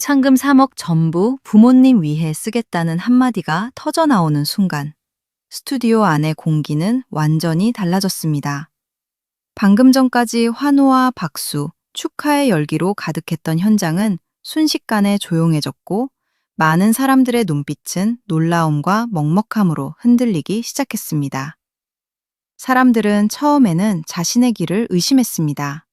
상금 3억 전부 부모님 위해 쓰겠다는 한마디가 터져나오는 순간, 스튜디오 안의 공기는 완전히 달라졌습니다. 방금 전까지 환호와 박수, 축하의 열기로 가득했던 현장은 순식간에 조용해졌고, 많은 사람들의 눈빛은 놀라움과 먹먹함으로 흔들리기 시작했습니다. 사람들은 처음에는 자신의 길을 의심했습니다.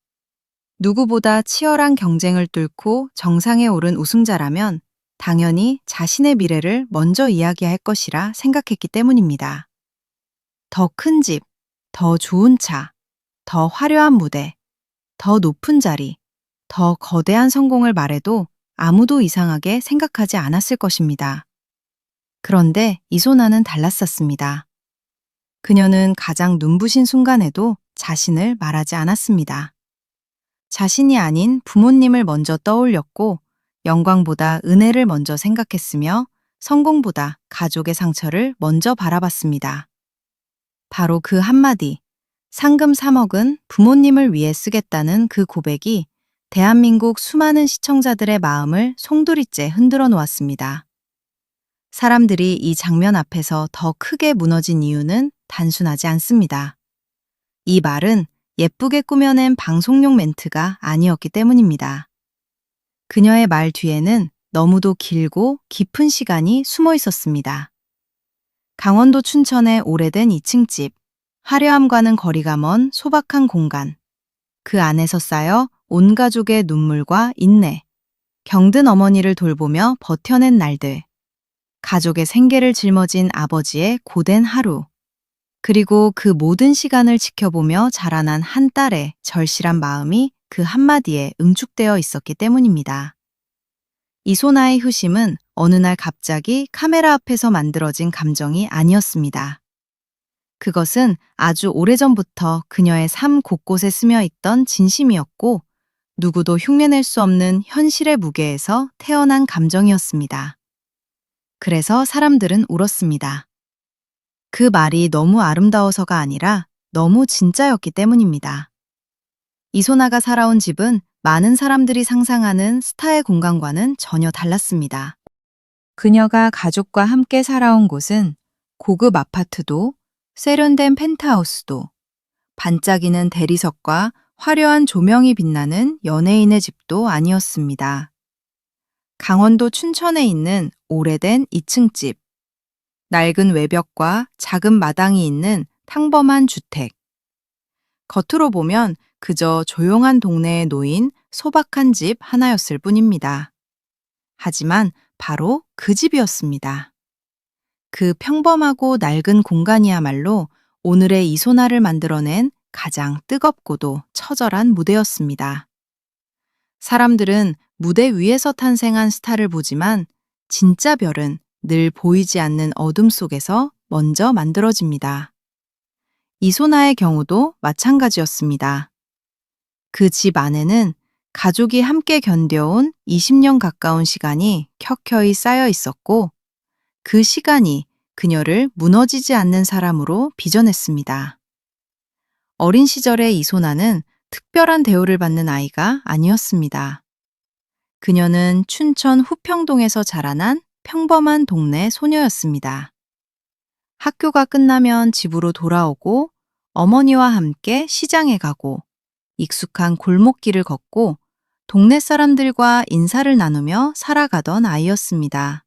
누구보다 치열한 경쟁을 뚫고 정상에 오른 우승자라면 당연히 자신의 미래를 먼저 이야기할 것이라 생각했기 때문입니다. 더 큰 집, 더 좋은 차, 더 화려한 무대, 더 높은 자리, 더 거대한 성공을 말해도 아무도 이상하게 생각하지 않았을 것입니다. 그런데 이소나는 달랐었습니다. 그녀는 가장 눈부신 순간에도 자신을 말하지 않았습니다. 자신이 아닌 부모님을 먼저 떠올렸고, 영광보다 은혜를 먼저 생각했으며 성공보다 가족의 상처를 먼저 바라봤습니다. 바로 그 한마디, 상금 3억은 부모님을 위해 쓰겠다는 그 고백이 대한민국 수많은 시청자들의 마음을 송두리째 흔들어 놓았습니다. 사람들이 이 장면 앞에서 더 크게 무너진 이유는 단순하지 않습니다. 이 말은 예쁘게 꾸며낸 방송용 멘트가 아니었기 때문입니다. 그녀의 말 뒤에는 너무도 길고 깊은 시간이 숨어 있었습니다. 강원도 춘천의 오래된 2층 집, 화려함과는 거리가 먼 소박한 공간. 그 안에서 쌓여 온 가족의 눈물과 인내, 병든 어머니를 돌보며 버텨낸 날들, 가족의 생계를 짊어진 아버지의 고된 하루, 그리고 그 모든 시간을 지켜보며 자라난 한 딸의 절실한 마음이 그 한마디에 응축되어 있었기 때문입니다. 이소나의 효심은 어느 날 갑자기 카메라 앞에서 만들어진 감정이 아니었습니다. 그것은 아주 오래전부터 그녀의 삶 곳곳에 스며 있던 진심이었고, 누구도 흉내낼 수 없는 현실의 무게에서 태어난 감정이었습니다. 그래서 사람들은 울었습니다. 그 말이 너무 아름다워서가 아니라 너무 진짜였기 때문입니다. 이소나가 살아온 집은 많은 사람들이 상상하는 스타의 공간과는 전혀 달랐습니다. 그녀가 가족과 함께 살아온 곳은 고급 아파트도 세련된 펜트하우스도 반짝이는 대리석과 화려한 조명이 빛나는 연예인의 집도 아니었습니다. 강원도 춘천에 있는 오래된 2층 집, 낡은 외벽과 작은 마당이 있는 평범한 주택. 겉으로 보면 그저 조용한 동네에 놓인 소박한 집 하나였을 뿐입니다. 하지만 바로 그 집이었습니다. 그 평범하고 낡은 공간이야말로 오늘의 이소나를 만들어낸 가장 뜨겁고도 처절한 무대였습니다. 사람들은 무대 위에서 탄생한 스타를 보지만 진짜 별은 늘 보이지 않는 어둠 속에서 먼저 만들어집니다. 이소나의 경우도 마찬가지였습니다. 그 집 안에는 가족이 함께 견뎌온 20년 가까운 시간이 켜켜이 쌓여 있었고, 그 시간이 그녀를 무너지지 않는 사람으로 빚어냈습니다. 어린 시절의 이소나는 특별한 대우를 받는 아이가 아니었습니다. 그녀는 춘천 후평동에서 자라난 평범한 동네 소녀였습니다. 학교가 끝나면 집으로 돌아오고 어머니와 함께 시장에 가고 익숙한 골목길을 걷고 동네 사람들과 인사를 나누며 살아가던 아이였습니다.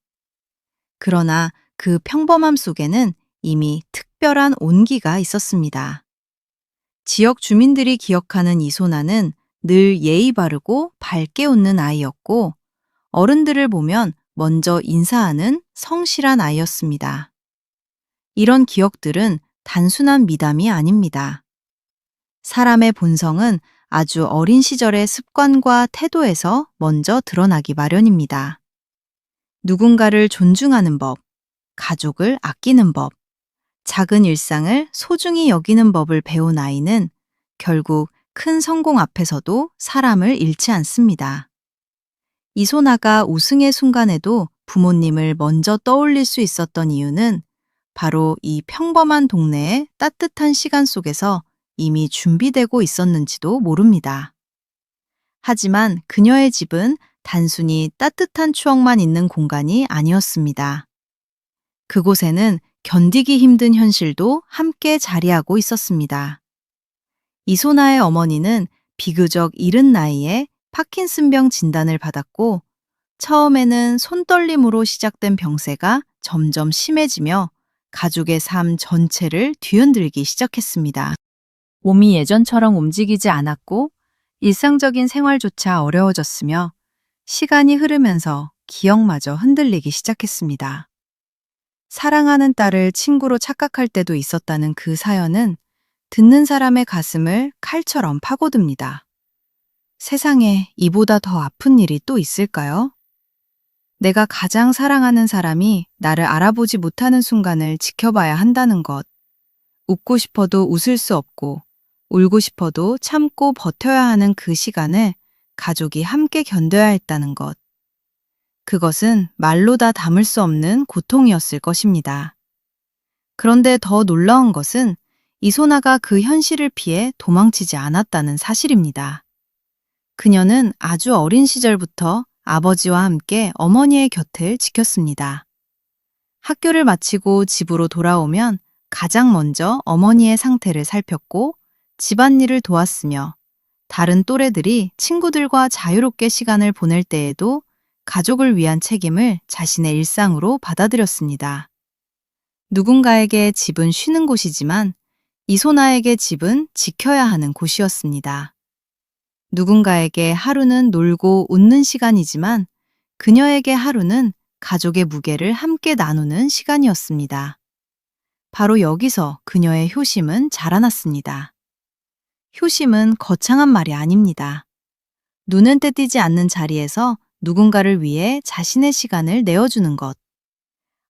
그러나 그 평범함 속에는 이미 특별한 온기가 있었습니다. 지역 주민들이 기억하는 이소나는 늘 예의 바르고 밝게 웃는 아이였고, 어른들을 보면 먼저 인사하는 성실한 아이였습니다. 이런 기억들은 단순한 미담이 아닙니다. 사람의 본성은 아주 어린 시절의 습관과 태도에서 먼저 드러나기 마련입니다. 누군가를 존중하는 법, 가족을 아끼는 법, 작은 일상을 소중히 여기는 법을 배운 아이는 결국 큰 성공 앞에서도 사람을 잃지 않습니다. 이소나가 우승의 순간에도 부모님을 먼저 떠올릴 수 있었던 이유는 바로 이 평범한 동네의 따뜻한 시간 속에서 이미 준비되고 있었는지도 모릅니다. 하지만 그녀의 집은 단순히 따뜻한 추억만 있는 공간이 아니었습니다. 그곳에는 견디기 힘든 현실도 함께 자리하고 있었습니다. 이소나의 어머니는 비교적 이른 나이에 파킨슨병 진단을 받았고, 처음에는 손떨림으로 시작된 병세가 점점 심해지며 가족의 삶 전체를 뒤흔들기 시작했습니다. 몸이 예전처럼 움직이지 않았고 일상적인 생활조차 어려워졌으며 시간이 흐르면서 기억마저 흔들리기 시작했습니다. 사랑하는 딸을 친구로 착각할 때도 있었다는 그 사연은 듣는 사람의 가슴을 칼처럼 파고듭니다. 세상에 이보다 더 아픈 일이 또 있을까요? 내가 가장 사랑하는 사람이 나를 알아보지 못하는 순간을 지켜봐야 한다는 것. 웃고 싶어도 웃을 수 없고, 울고 싶어도 참고 버텨야 하는 그 시간을 가족이 함께 견뎌야 했다는 것. 그것은 말로 다 담을 수 없는 고통이었을 것입니다. 그런데 더 놀라운 것은 이소나가 그 현실을 피해 도망치지 않았다는 사실입니다. 그녀는 아주 어린 시절부터 아버지와 함께 어머니의 곁을 지켰습니다. 학교를 마치고 집으로 돌아오면 가장 먼저 어머니의 상태를 살폈고 집안일을 도왔으며, 다른 또래들이 친구들과 자유롭게 시간을 보낼 때에도 가족을 위한 책임을 자신의 일상으로 받아들였습니다. 누군가에게 집은 쉬는 곳이지만 이소나에게 집은 지켜야 하는 곳이었습니다. 누군가에게 하루는 놀고 웃는 시간이지만 그녀에게 하루는 가족의 무게를 함께 나누는 시간이었습니다. 바로 여기서 그녀의 효심은 자라났습니다. 효심은 거창한 말이 아닙니다. 눈은 떼띄지 않는 자리에서 누군가를 위해 자신의 시간을 내어주는 것.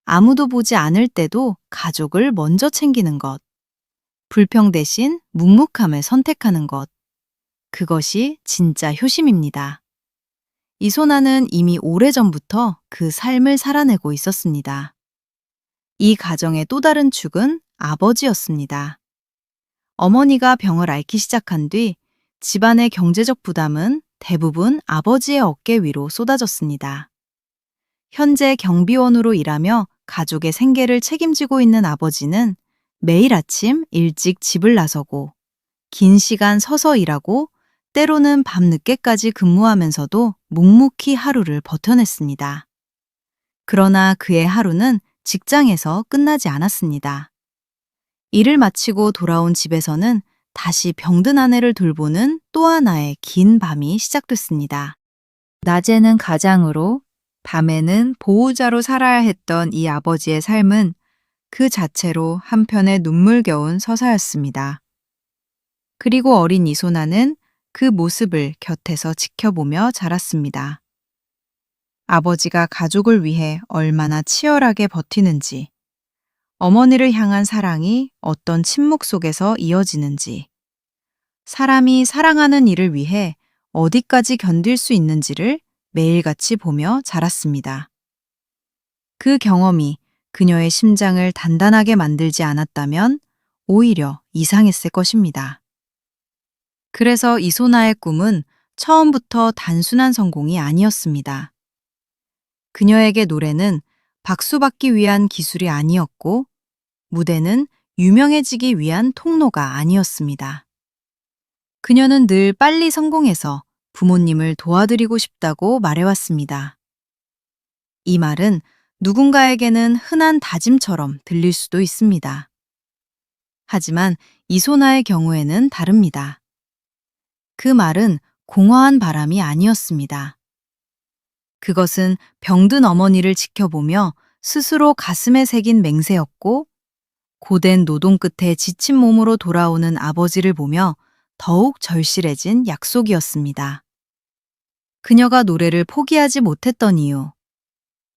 아무도 보지 않을 때도 가족을 먼저 챙기는 것. 불평 대신 묵묵함을 선택하는 것. 그것이 진짜 효심입니다. 이소나는 이미 오래전부터 그 삶을 살아내고 있었습니다. 이 가정의 또 다른 축은 아버지였습니다. 어머니가 병을 앓기 시작한 뒤 집안의 경제적 부담은 대부분 아버지의 어깨 위로 쏟아졌습니다. 현재 경비원으로 일하며 가족의 생계를 책임지고 있는 아버지는 매일 아침 일찍 집을 나서고 긴 시간 서서 일하고 때로는 밤늦게까지 근무하면서도 묵묵히 하루를 버텨냈습니다. 그러나 그의 하루는 직장에서 끝나지 않았습니다. 일을 마치고 돌아온 집에서는 다시 병든 아내를 돌보는 또 하나의 긴 밤이 시작됐습니다. 낮에는 가장으로, 밤에는 보호자로 살아야 했던 이 아버지의 삶은 그 자체로 한편의 눈물겨운 서사였습니다. 그리고 어린 이소나는 그 모습을 곁에서 지켜보며 자랐습니다. 아버지가 가족을 위해 얼마나 치열하게 버티는지, 어머니를 향한 사랑이 어떤 침묵 속에서 이어지는지, 사람이 사랑하는 일을 위해 어디까지 견딜 수 있는지를 매일같이 보며 자랐습니다. 그 경험이 그녀의 심장을 단단하게 만들지 않았다면 오히려 이상했을 것입니다. 그래서 이소나의 꿈은 처음부터 단순한 성공이 아니었습니다. 그녀에게 노래는 박수받기 위한 기술이 아니었고, 무대는 유명해지기 위한 통로가 아니었습니다. 그녀는 늘 빨리 성공해서 부모님을 도와드리고 싶다고 말해왔습니다. 이 말은 누군가에게는 흔한 다짐처럼 들릴 수도 있습니다. 하지만 이소나의 경우에는 다릅니다. 그 말은 공허한 바람이 아니었습니다. 그것은 병든 어머니를 지켜보며 스스로 가슴에 새긴 맹세였고, 고된 노동 끝에 지친 몸으로 돌아오는 아버지를 보며 더욱 절실해진 약속이었습니다. 그녀가 노래를 포기하지 못했던 이유,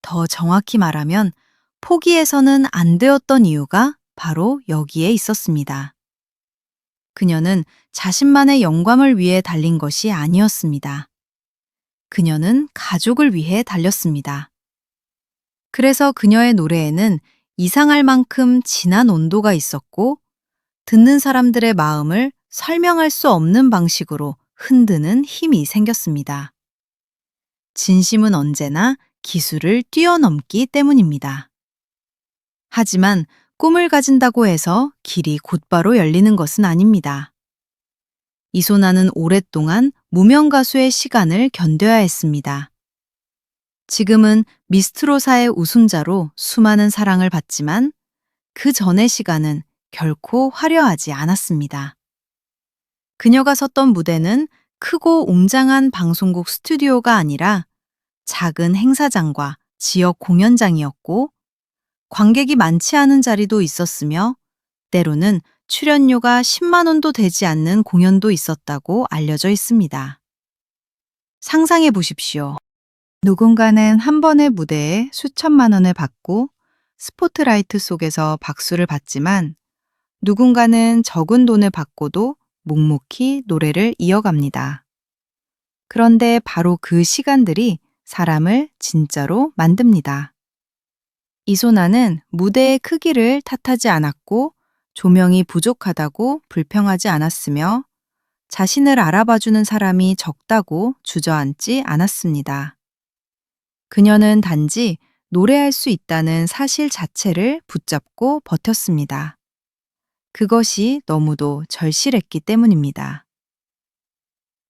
더 정확히 말하면 포기해서는 안 되었던 이유가 바로 여기에 있었습니다. 그녀는 자신만의 영광을 위해 달린 것이 아니었습니다. 그녀는 가족을 위해 달렸습니다. 그래서 그녀의 노래에는 이상할 만큼 진한 온도가 있었고, 듣는 사람들의 마음을 설명할 수 없는 방식으로 흔드는 힘이 생겼습니다. 진심은 언제나 기술을 뛰어넘기 때문입니다. 하지만 꿈을 가진다고 해서 길이 곧바로 열리는 것은 아닙니다. 이소나는 오랫동안 무명 가수의 시간을 견뎌야 했습니다. 지금은 미스트로사의 우승자로 수많은 사랑을 받지만 그 전의 시간은 결코 화려하지 않았습니다. 그녀가 섰던 무대는 크고 웅장한 방송국 스튜디오가 아니라 작은 행사장과 지역 공연장이었고 관객이 많지 않은 자리도 있었으며 때로는 출연료가 10만 원도 되지 않는 공연도 있었다고 알려져 있습니다. 상상해 보십시오. 누군가는 한 번의 무대에 수천만 원을 받고 스포트라이트 속에서 박수를 받지만 누군가는 적은 돈을 받고도 묵묵히 노래를 이어갑니다. 그런데 바로 그 시간들이 사람을 진짜로 만듭니다. 이소나는 무대의 크기를 탓하지 않았고 조명이 부족하다고 불평하지 않았으며 자신을 알아봐주는 사람이 적다고 주저앉지 않았습니다. 그녀는 단지 노래할 수 있다는 사실 자체를 붙잡고 버텼습니다. 그것이 너무도 절실했기 때문입니다.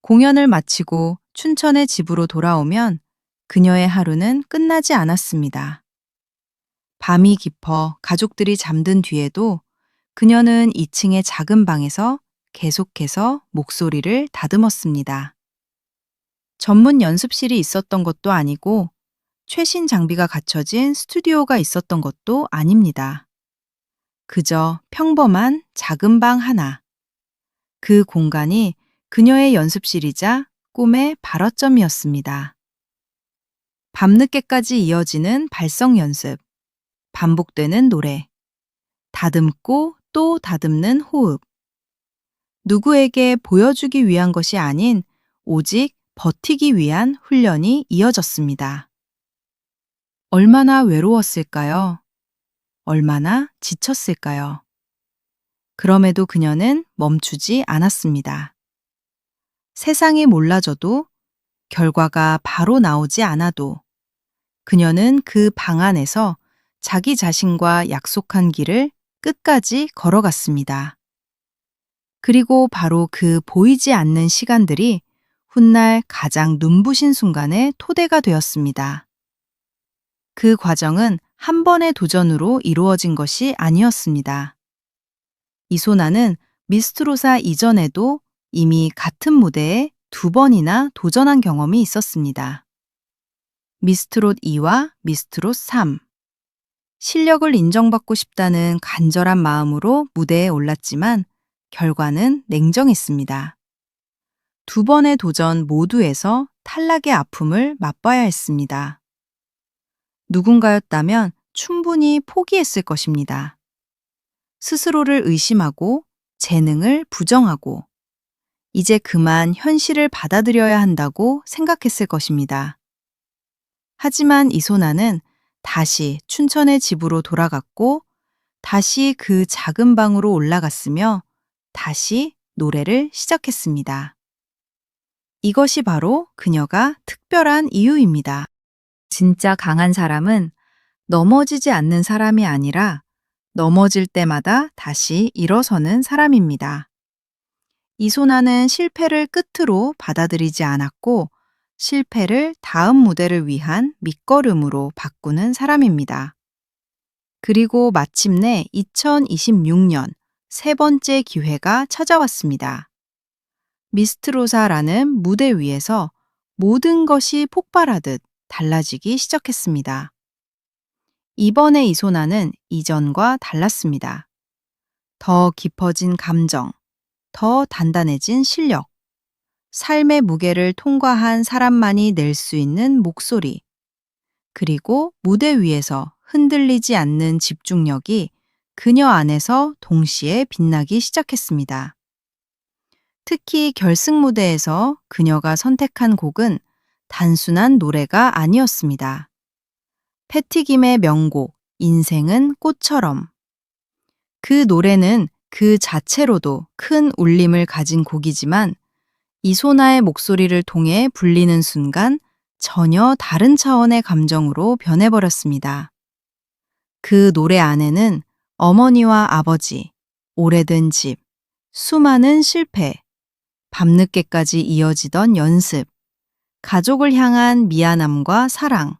공연을 마치고 춘천의 집으로 돌아오면 그녀의 하루는 끝나지 않았습니다. 밤이 깊어 가족들이 잠든 뒤에도 그녀는 2층의 작은 방에서 계속해서 목소리를 다듬었습니다. 전문 연습실이 있었던 것도 아니고 최신 장비가 갖춰진 스튜디오가 있었던 것도 아닙니다. 그저 평범한 작은 방 하나. 그 공간이 그녀의 연습실이자 꿈의 발화점이었습니다. 밤늦게까지 이어지는 발성 연습, 반복되는 노래, 다듬고 또 다듬는 호흡. 누구에게 보여주기 위한 것이 아닌 오직 버티기 위한 훈련이 이어졌습니다. 얼마나 외로웠을까요? 얼마나 지쳤을까요? 그럼에도 그녀는 멈추지 않았습니다. 세상이 몰라져도 결과가 바로 나오지 않아도 그녀는 그 방 안에서 자기 자신과 약속한 길을 끝까지 걸어갔습니다. 그리고 바로 그 보이지 않는 시간들이 훗날 가장 눈부신 순간의 토대가 되었습니다. 그 과정은 한 번의 도전으로 이루어진 것이 아니었습니다. 이소나는 미스트로사 이전에도 이미 같은 무대에 2번이나 도전한 경험이 있었습니다. 미스트롯 2와 미스트롯 3. 실력을 인정받고 싶다는 간절한 마음으로 무대에 올랐지만 결과는 냉정했습니다. 2번의 도전 모두에서 탈락의 아픔을 맛봐야 했습니다. 누군가였다면 충분히 포기했을 것입니다. 스스로를 의심하고 재능을 부정하고 이제 그만 현실을 받아들여야 한다고 생각했을 것입니다. 하지만 이소나는 다시 춘천의 집으로 돌아갔고 다시 그 작은 방으로 올라갔으며 다시 노래를 시작했습니다. 이것이 바로 그녀가 특별한 이유입니다. 진짜 강한 사람은 넘어지지 않는 사람이 아니라 넘어질 때마다 다시 일어서는 사람입니다. 이소나는 실패를 끝으로 받아들이지 않았고 실패를 다음 무대를 위한 밑거름으로 바꾸는 사람입니다. 그리고 마침내 2026년 세 번째 기회가 찾아왔습니다. 미스트로사라는 무대 위에서 모든 것이 폭발하듯 달라지기 시작했습니다. 이번에 이소나는 이전과 달랐습니다. 더 깊어진 감정, 더 단단해진 실력, 삶의 무게를 통과한 사람만이 낼 수 있는 목소리, 그리고 무대 위에서 흔들리지 않는 집중력이 그녀 안에서 동시에 빛나기 시작했습니다. 특히 결승 무대에서 그녀가 선택한 곡은 단순한 노래가 아니었습니다. 패티김의 명곡 인생은 꽃처럼. 그 노래는 그 자체로도 큰 울림을 가진 곡이지만 이소나의 목소리를 통해 불리는 순간 전혀 다른 차원의 감정으로 변해버렸습니다. 그 노래 안에는 어머니와 아버지, 오래된 집, 수많은 실패, 밤늦게까지 이어지던 연습, 가족을 향한 미안함과 사랑,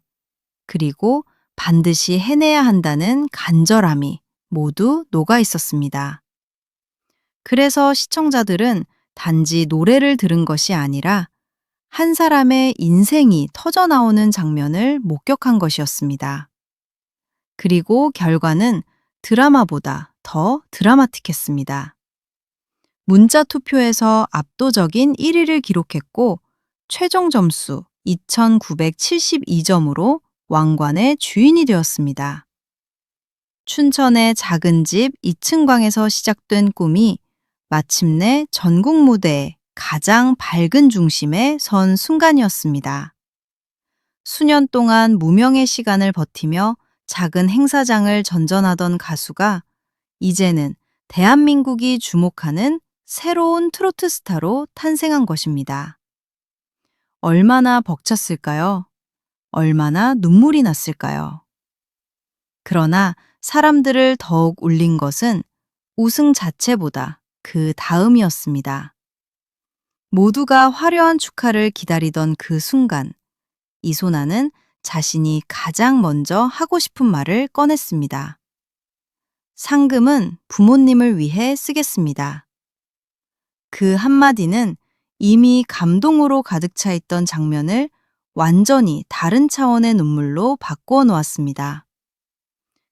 그리고 반드시 해내야 한다는 간절함이 모두 녹아 있었습니다. 그래서 시청자들은 단지 노래를 들은 것이 아니라 한 사람의 인생이 터져나오는 장면을 목격한 것이었습니다. 그리고 결과는 드라마보다 더 드라마틱했습니다. 문자 투표에서 압도적인 1위를 기록했고 최종 점수 2,972점으로 왕관의 주인이 되었습니다. 춘천의 작은 집 2층 방에서 시작된 꿈이 마침내 전국 무대의 가장 밝은 중심에 선 순간이었습니다. 수년 동안 무명의 시간을 버티며 작은 행사장을 전전하던 가수가 이제는 대한민국이 주목하는 새로운 트로트 스타로 탄생한 것입니다. 얼마나 벅찼을까요? 얼마나 눈물이 났을까요? 그러나 사람들을 더욱 울린 것은 우승 자체보다 그 다음이었습니다. 모두가 화려한 축하를 기다리던 그 순간, 이소나는 자신이 가장 먼저 하고 싶은 말을 꺼냈습니다. 상금은 부모님을 위해 쓰겠습니다. 그 한마디는 이미 감동으로 가득 차 있던 장면을 완전히 다른 차원의 눈물로 바꾸어 놓았습니다.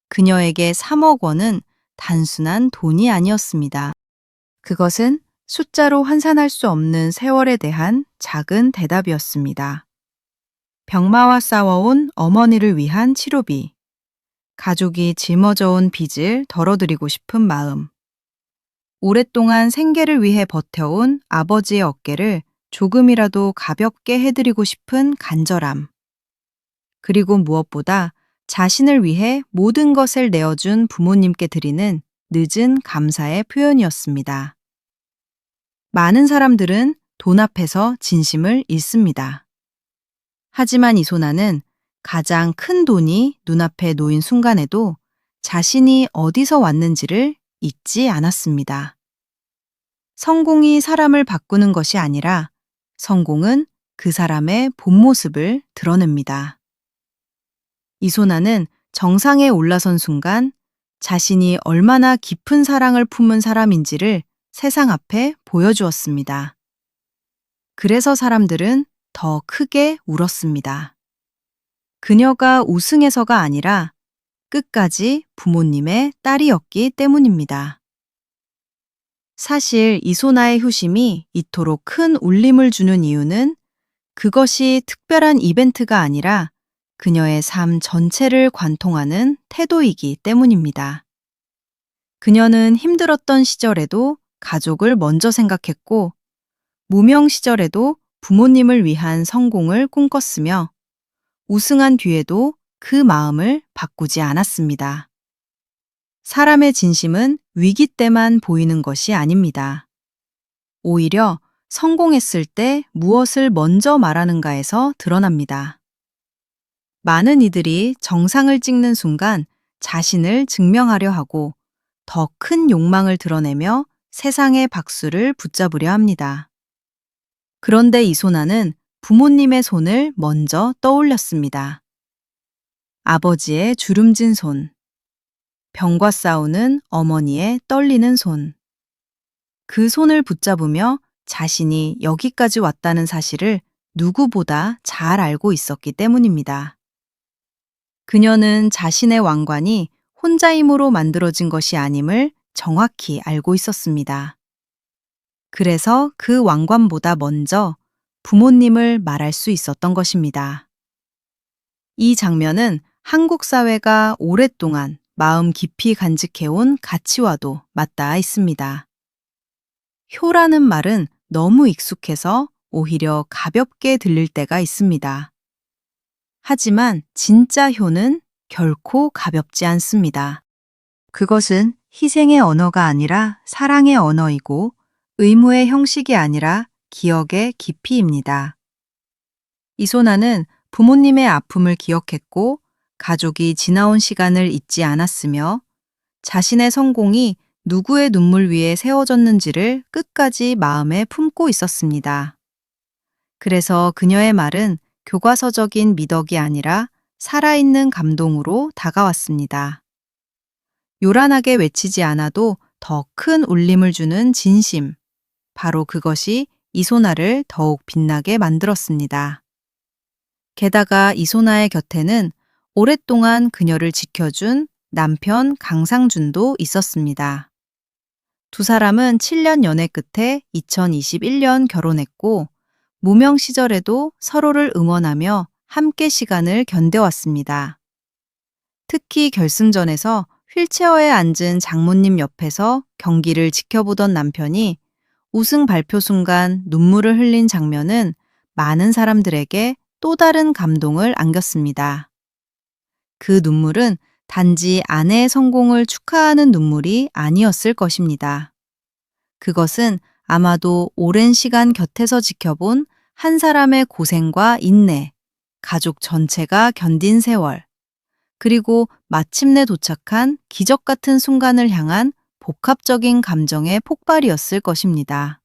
그녀에게 3억 원은 단순한 돈이 아니었습니다. 그것은 숫자로 환산할 수 없는 세월에 대한 작은 대답이었습니다. 병마와 싸워온 어머니를 위한 치료비, 가족이 짊어져온 빚을 덜어드리고 싶은 마음, 오랫동안 생계를 위해 버텨온 아버지의 어깨를 조금이라도 가볍게 해드리고 싶은 간절함, 그리고 무엇보다 자신을 위해 모든 것을 내어준 부모님께 드리는 늦은 감사의 표현이었습니다. 많은 사람들은 돈 앞에서 진심을 잃습니다. 하지만 이소나는 가장 큰 돈이 눈앞에 놓인 순간에도 자신이 어디서 왔는지를 잊지 않았습니다. 성공이 사람을 바꾸는 것이 아니라 성공은 그 사람의 본 모습을 드러냅니다. 이소나는 정상에 올라선 순간 자신이 얼마나 깊은 사랑을 품은 사람인지를 세상 앞에 보여주었습니다. 그래서 사람들은 더 크게 울었습니다. 그녀가 우승해서가 아니라 끝까지 부모님의 딸이었기 때문입니다. 사실 이소나의 효심이 이토록 큰 울림을 주는 이유는 그것이 특별한 이벤트가 아니라 그녀의 삶 전체를 관통하는 태도이기 때문입니다. 그녀는 힘들었던 시절에도 가족을 먼저 생각했고, 무명 시절에도 부모님을 위한 성공을 꿈꿨으며, 우승한 뒤에도 그 마음을 바꾸지 않았습니다. 사람의 진심은 위기 때만 보이는 것이 아닙니다. 오히려 성공했을 때 무엇을 먼저 말하는가에서 드러납니다. 많은 이들이 정상을 찍는 순간 자신을 증명하려 하고 더 큰 욕망을 드러내며 세상의 박수를 붙잡으려 합니다. 그런데 이소나는 부모님의 손을 먼저 떠올렸습니다. 아버지의 주름진 손, 병과 싸우는 어머니의 떨리는 손. 그 손을 붙잡으며 자신이 여기까지 왔다는 사실을 누구보다 잘 알고 있었기 때문입니다. 그녀는 자신의 왕관이 혼자 힘으로 만들어진 것이 아님을 정확히 알고 있었습니다. 그래서 그 왕관보다 먼저 부모님을 말할 수 있었던 것입니다. 이 장면은 한국 사회가 오랫동안 마음 깊이 간직해온 가치와도 맞닿아 있습니다. 효라는 말은 너무 익숙해서 오히려 가볍게 들릴 때가 있습니다. 하지만 진짜 효는 결코 가볍지 않습니다. 그것은 희생의 언어가 아니라 사랑의 언어이고 의무의 형식이 아니라 기억의 깊이입니다. 이소나는 부모님의 아픔을 기억했고 가족이 지나온 시간을 잊지 않았으며 자신의 성공이 누구의 눈물 위에 세워졌는지를 끝까지 마음에 품고 있었습니다. 그래서 그녀의 말은 교과서적인 미덕이 아니라 살아있는 감동으로 다가왔습니다. 요란하게 외치지 않아도 더 큰 울림을 주는 진심. 바로 그것이 이소나를 더욱 빛나게 만들었습니다. 게다가 이소나의 곁에는 오랫동안 그녀를 지켜준 남편 강상준도 있었습니다. 두 사람은 7년 연애 끝에 2021년 결혼했고 무명 시절에도 서로를 응원하며 함께 시간을 견뎌왔습니다. 특히 결승전에서 휠체어에 앉은 장모님 옆에서 경기를 지켜보던 남편이 우승 발표 순간 눈물을 흘린 장면은 많은 사람들에게 또 다른 감동을 안겼습니다. 그 눈물은 단지 아내의 성공을 축하하는 눈물이 아니었을 것입니다. 그것은 아마도 오랜 시간 곁에서 지켜본 한 사람의 고생과 인내, 가족 전체가 견딘 세월, 그리고 마침내 도착한 기적 같은 순간을 향한 복합적인 감정의 폭발이었을 것입니다.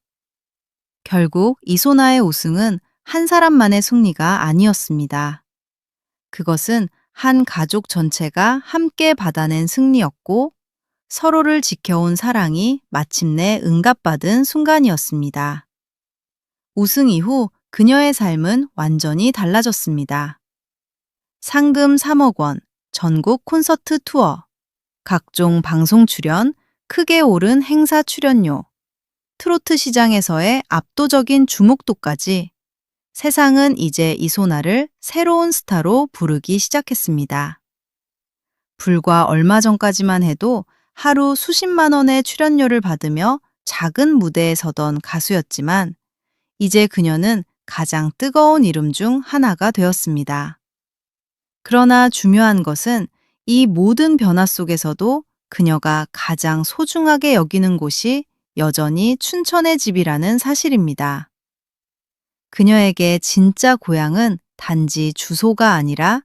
결국 이소나의 우승은 한 사람만의 승리가 아니었습니다. 그것은 한 가족 전체가 함께 받아낸 승리였고 서로를 지켜온 사랑이 마침내 응답받은 순간이었습니다. 우승 이후 그녀의 삶은 완전히 달라졌습니다. 상금 3억 원, 전국 콘서트 투어, 각종 방송 출연, 크게 오른 행사 출연료, 트로트 시장에서의 압도적인 주목도까지 세상은 이제 이소나를 새로운 스타로 부르기 시작했습니다. 불과 얼마 전까지만 해도 하루 수십만 원의 출연료를 받으며 작은 무대에 서던 가수였지만 이제 그녀는 가장 뜨거운 이름 중 하나가 되었습니다. 그러나 중요한 것은 이 모든 변화 속에서도 그녀가 가장 소중하게 여기는 곳이 여전히 춘천의 집이라는 사실입니다. 그녀에게 진짜 고향은 단지 주소가 아니라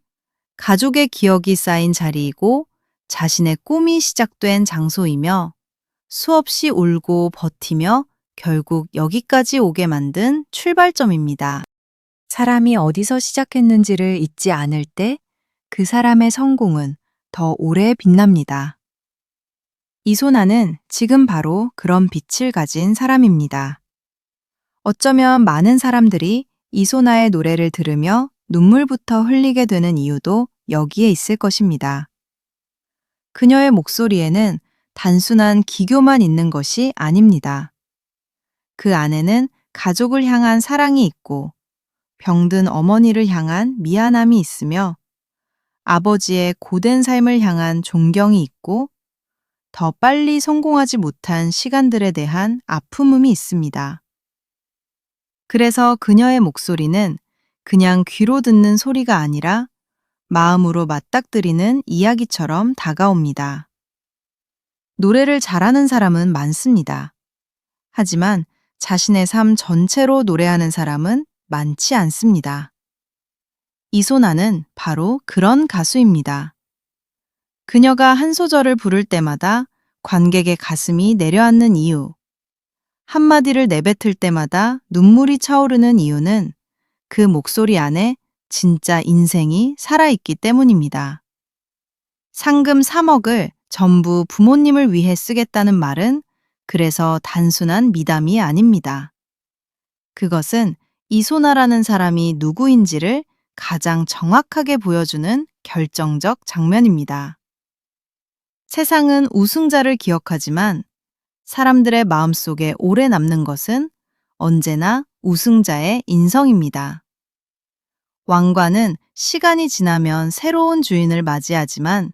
가족의 기억이 쌓인 자리이고 자신의 꿈이 시작된 장소이며 수없이 울고 버티며 결국 여기까지 오게 만든 출발점입니다. 사람이 어디서 시작했는지를 잊지 않을 때 그 사람의 성공은 더 오래 빛납니다. 이소나는 지금 바로 그런 빛을 가진 사람입니다. 어쩌면 많은 사람들이 이소나의 노래를 들으며 눈물부터 흘리게 되는 이유도 여기에 있을 것입니다. 그녀의 목소리에는 단순한 기교만 있는 것이 아닙니다. 그 안에는 가족을 향한 사랑이 있고 병든 어머니를 향한 미안함이 있으며 아버지의 고된 삶을 향한 존경이 있고 더 빨리 성공하지 못한 시간들에 대한 아픔이 있습니다. 그래서 그녀의 목소리는 그냥 귀로 듣는 소리가 아니라 마음으로 맞닥뜨리는 이야기처럼 다가옵니다. 노래를 잘하는 사람은 많습니다. 하지만 자신의 삶 전체로 노래하는 사람은 많지 않습니다. 이소나는 바로 그런 가수입니다. 그녀가 한 소절을 부를 때마다 관객의 가슴이 내려앉는 이유, 한마디를 내뱉을 때마다 눈물이 차오르는 이유는 그 목소리 안에 진짜 인생이 살아있기 때문입니다. 상금 3억을 전부 부모님을 위해 쓰겠다는 말은 그래서 단순한 미담이 아닙니다. 그것은 이소나라는 사람이 누구인지를 가장 정확하게 보여주는 결정적 장면입니다. 세상은 우승자를 기억하지만 사람들의 마음속에 오래 남는 것은 언제나 우승자의 인성입니다. 왕관은 시간이 지나면 새로운 주인을 맞이하지만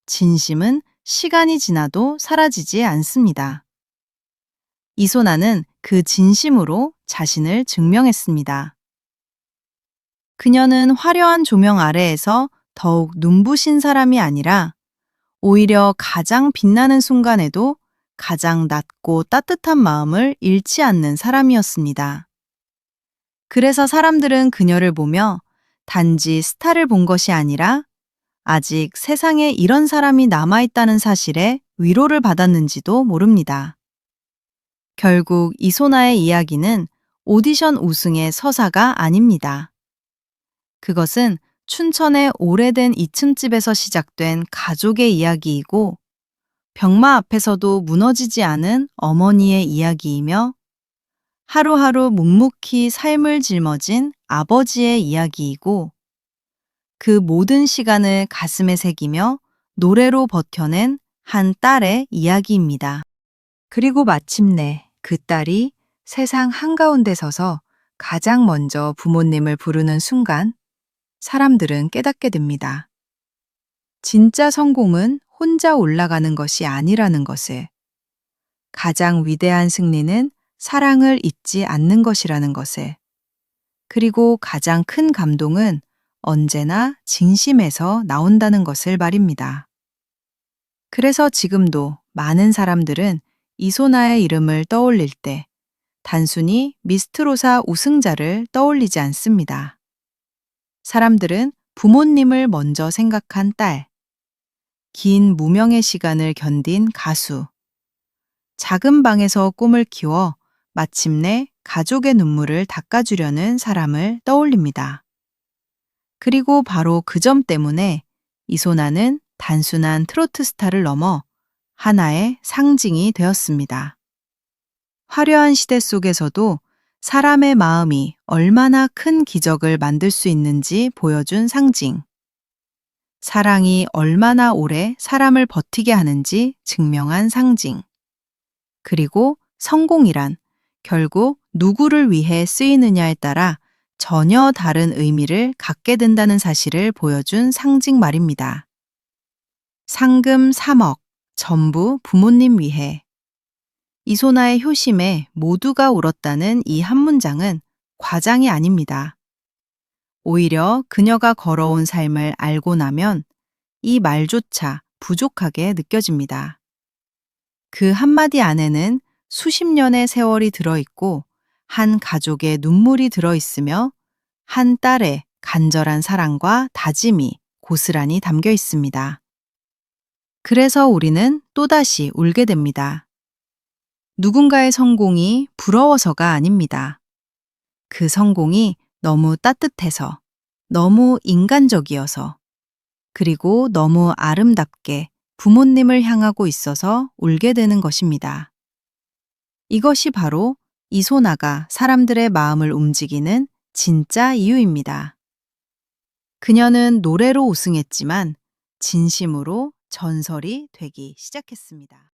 진심은 시간이 지나도 사라지지 않습니다. 이소나는 그 진심으로 자신을 증명했습니다. 그녀는 화려한 조명 아래에서 더욱 눈부신 사람이 아니라 오히려 가장 빛나는 순간에도 가장 낮고 따뜻한 마음을 잃지 않는 사람이었습니다. 그래서 사람들은 그녀를 보며 단지 스타를 본 것이 아니라 아직 세상에 이런 사람이 남아있다는 사실에 위로를 받았는지도 모릅니다. 결국 이소나의 이야기는 오디션 우승의 서사가 아닙니다. 그것은 춘천의 오래된 이층집에서 시작된 가족의 이야기이고 병마 앞에서도 무너지지 않은 어머니의 이야기이며 하루하루 묵묵히 삶을 짊어진 아버지의 이야기이고 그 모든 시간을 가슴에 새기며 노래로 버텨낸 한 딸의 이야기입니다. 그리고 마침내 그 딸이 세상 한가운데 서서 가장 먼저 부모님을 부르는 순간 사람들은 깨닫게 됩니다. 진짜 성공은 혼자 올라가는 것이 아니라는 것을, 가장 위대한 승리는 사랑을 잊지 않는 것이라는 것을, 그리고 가장 큰 감동은 언제나 진심에서 나온다는 것을 말입니다. 그래서 지금도 많은 사람들은 이소나의 이름을 떠올릴 때 단순히 미스트로사 우승자를 떠올리지 않습니다. 사람들은 부모님을 먼저 생각한 딸, 긴 무명의 시간을 견딘 가수, 작은 방에서 꿈을 키워 마침내 가족의 눈물을 닦아주려는 사람을 떠올립니다. 그리고 바로 그 점 때문에 이소나는 단순한 트로트 스타를 넘어 하나의 상징이 되었습니다. 화려한 시대 속에서도 사람의 마음이 얼마나 큰 기적을 만들 수 있는지 보여준 상징. 사랑이 얼마나 오래 사람을 버티게 하는지 증명한 상징. 그리고 성공이란 결국 누구를 위해 쓰이느냐에 따라 전혀 다른 의미를 갖게 된다는 사실을 보여준 상징 말입니다. 상금 3억, 전부 부모님 위해. 이소나의 효심에 모두가 울었다는 이 한 문장은 과장이 아닙니다. 오히려 그녀가 걸어온 삶을 알고 나면 이 말조차 부족하게 느껴집니다. 그 한마디 안에는 수십 년의 세월이 들어있고 한 가족의 눈물이 들어있으며 한 딸의 간절한 사랑과 다짐이 고스란히 담겨 있습니다. 그래서 우리는 또다시 울게 됩니다. 누군가의 성공이 부러워서가 아닙니다. 그 성공이 너무 따뜻해서, 너무 인간적이어서, 그리고 너무 아름답게 부모님을 향하고 있어서 울게 되는 것입니다. 이것이 바로 이소나가 사람들의 마음을 움직이는 진짜 이유입니다. 그녀는 노래로 우승했지만 진심으로 전설이 되기 시작했습니다.